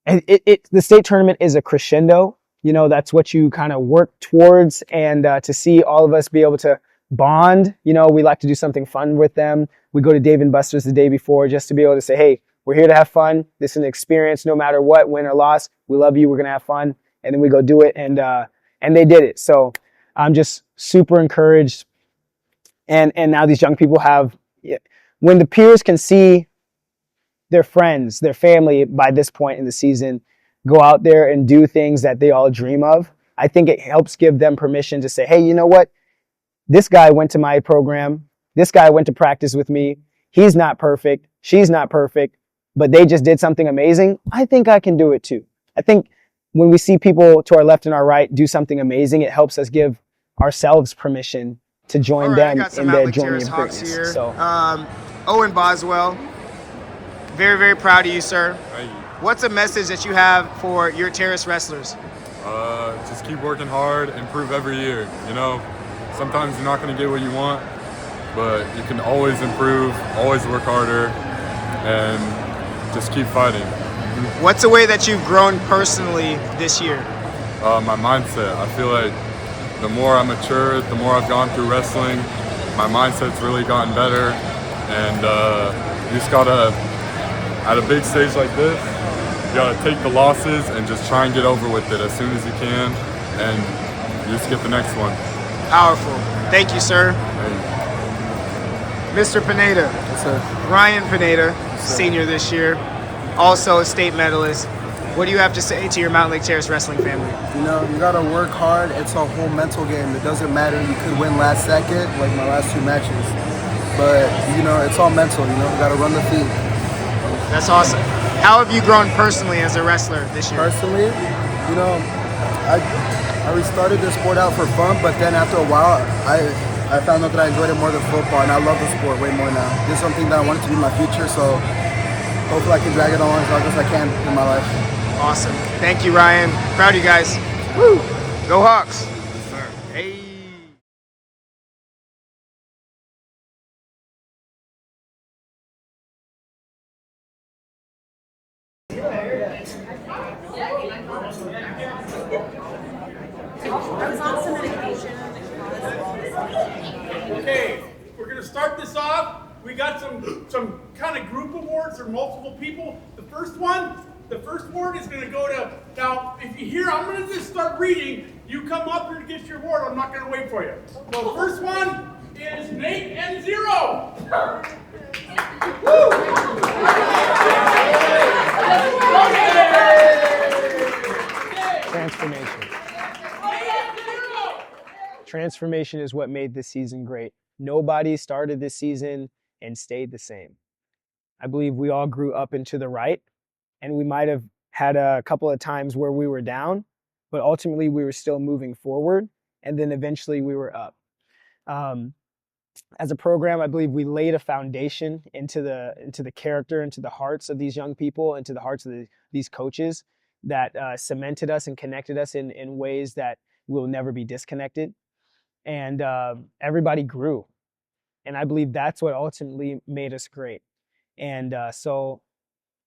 the state tournament is a crescendo. You know, that's what you kind of work towards. And to see all of us be able to bond, you know, we like to do something fun with them. We go to Dave & Buster's the day before just to be able to say, hey, we're here to have fun. This is an experience no matter what, win or loss. We love you. We're going to have fun. And then we go do it. And they did it. So I'm just super encouraged. And now these young people when the peers can see their friends, their family by this point in the season go out there and do things that they all dream of, I think it helps give them permission to say, hey, you know what? This guy went to my program. This guy went to practice with me. He's not perfect. She's not perfect, but they just did something amazing. I think I can do it too. I think when we see people to our left and our right do something amazing, it helps us give ourselves permission to join them in their journey of greatness. So, Owen Boswell, very, very proud of you, sir. Thank you. What's a message that you have for your Terrace wrestlers? Just keep working hard, improve every year. You know, sometimes you're not going to get what you want, but you can always improve, always work harder, and just keep fighting. What's a way that you've grown personally this year? My mindset. I feel like the more I mature, the more I've gone through wrestling, my mindset's really gotten better, and you just gotta, at a big stage like this, you gotta take the losses and just try and get over with it as soon as you can, and you just get the next one. Powerful. Thank you, sir. Mr. Pineda. Yes, sir. Ryan Pineda, senior this year, also a state medalist. What do you have to say to your Mountlake Terrace wrestling family? You know, you gotta work hard. It's a whole mental game. It doesn't matter. You could win last second, like my last 2 matches. But, you know, it's all mental, you know. You gotta run the feed. That's awesome. How have you grown personally as a wrestler this year? Personally, you know, I restarted the sport out for fun, but then after a while, I found out that I enjoyed it more than football, and I love the sport way more now. This is something that I wanted to do in my future, so hopefully I can drag it along as long as I can in my life. Awesome. Thank you, Ryan. Proud of you guys. Woo! Go Hawks. Hey. Okay, we're gonna start this off. We got some kind of group awards or multiple people. The first award is gonna go to, now if you hear, I'm gonna just start reading. You come up here to get your award, I'm not gonna wait for you. So the first one is Nate and Zero. Transformation. Transformation is what made this season great. Nobody started this season and stayed the same. I believe we all grew up and to the right, and we might have had a couple of times where we were down, but ultimately we were still moving forward, and then eventually we were up. As a program, I believe we laid a foundation into the character, into the hearts of these young people, into the hearts of these coaches that cemented us and connected us in ways that will never be disconnected. And everybody grew. And I believe that's what ultimately made us great. And so,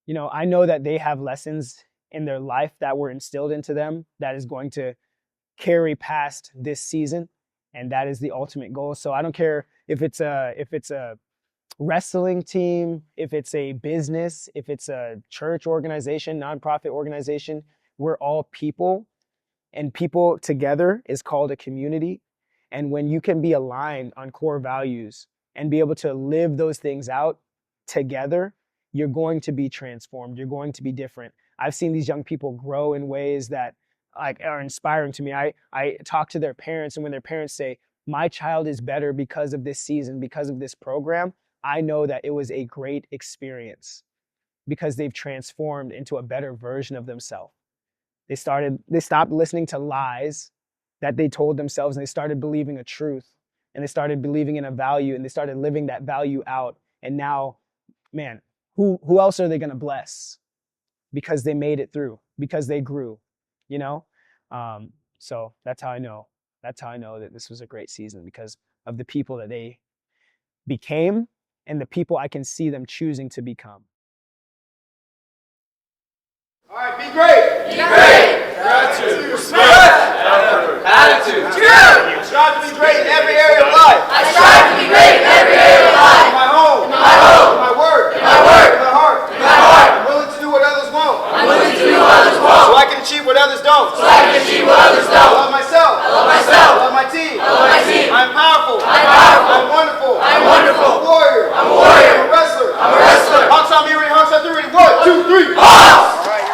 you know, I know that they have lessons in their life that were instilled into them that is going to carry past this season. And that is the ultimate goal. So I don't care if it's a wrestling team, if it's a business, if it's a church organization, nonprofit organization, we're all people, and people together is called a community. And when you can be aligned on core values and be able to live those things out together, you're going to be transformed. You're going to be different. I've seen these young people grow in ways that are inspiring to me. I talk to their parents, and when their parents say, my child is better because of this season, because of this program, I know that it was a great experience because they've transformed into a better version of themselves. They stopped listening to lies that they told themselves, and they started believing a truth, and they started believing in a value, and they started living that value out. And now, man, who else are they going to bless? Because they made it through, because they grew, you know? So that's how I know. That's how I know that this was a great season, because of the people that they became and the people I can see them choosing to become. All right, be great. Be great. Gratitude. Respect. Effort. Attitude. Cheer. Strive to be great in every area of life. I strive to be great in every area of life. In my home. In my home. In my work. In my work. In my heart. In my heart. I'm willing to do what others won't. I'm willing to do what others won't. So I can achieve what others don't. So I can achieve what others don't. I love myself. I love myself. I love my team. I love my team. I'm powerful. I'm powerful. I'm wonderful. I'm wonderful. I'm a warrior. I'm a warrior. I'm a wrestler. I'm a wrestler. Hawks on me, ready, Hawks on 3, ready. 1, 2, 3. Hawks! All right.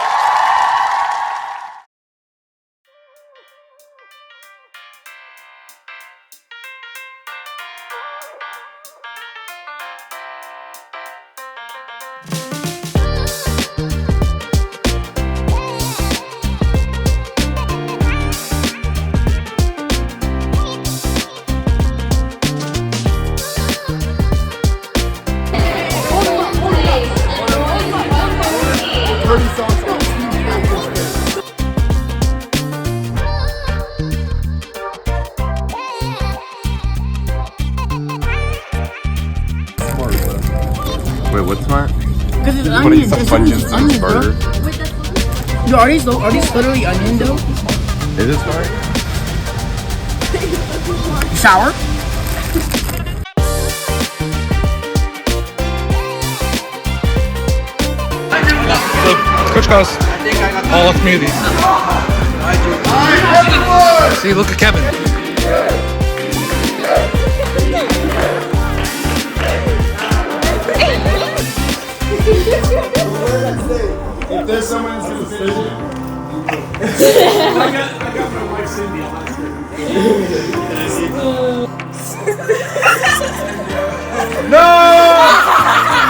Wait, what's smart? Because it's putting onions. some It's onions in onions, his burger. Yo, are these literally onion though? Is it smart? Sour? Coach calls all of me these. See, look at Kevin. If there's someone who's going to finish it, I got my wife Cindy. I'll ask her. No!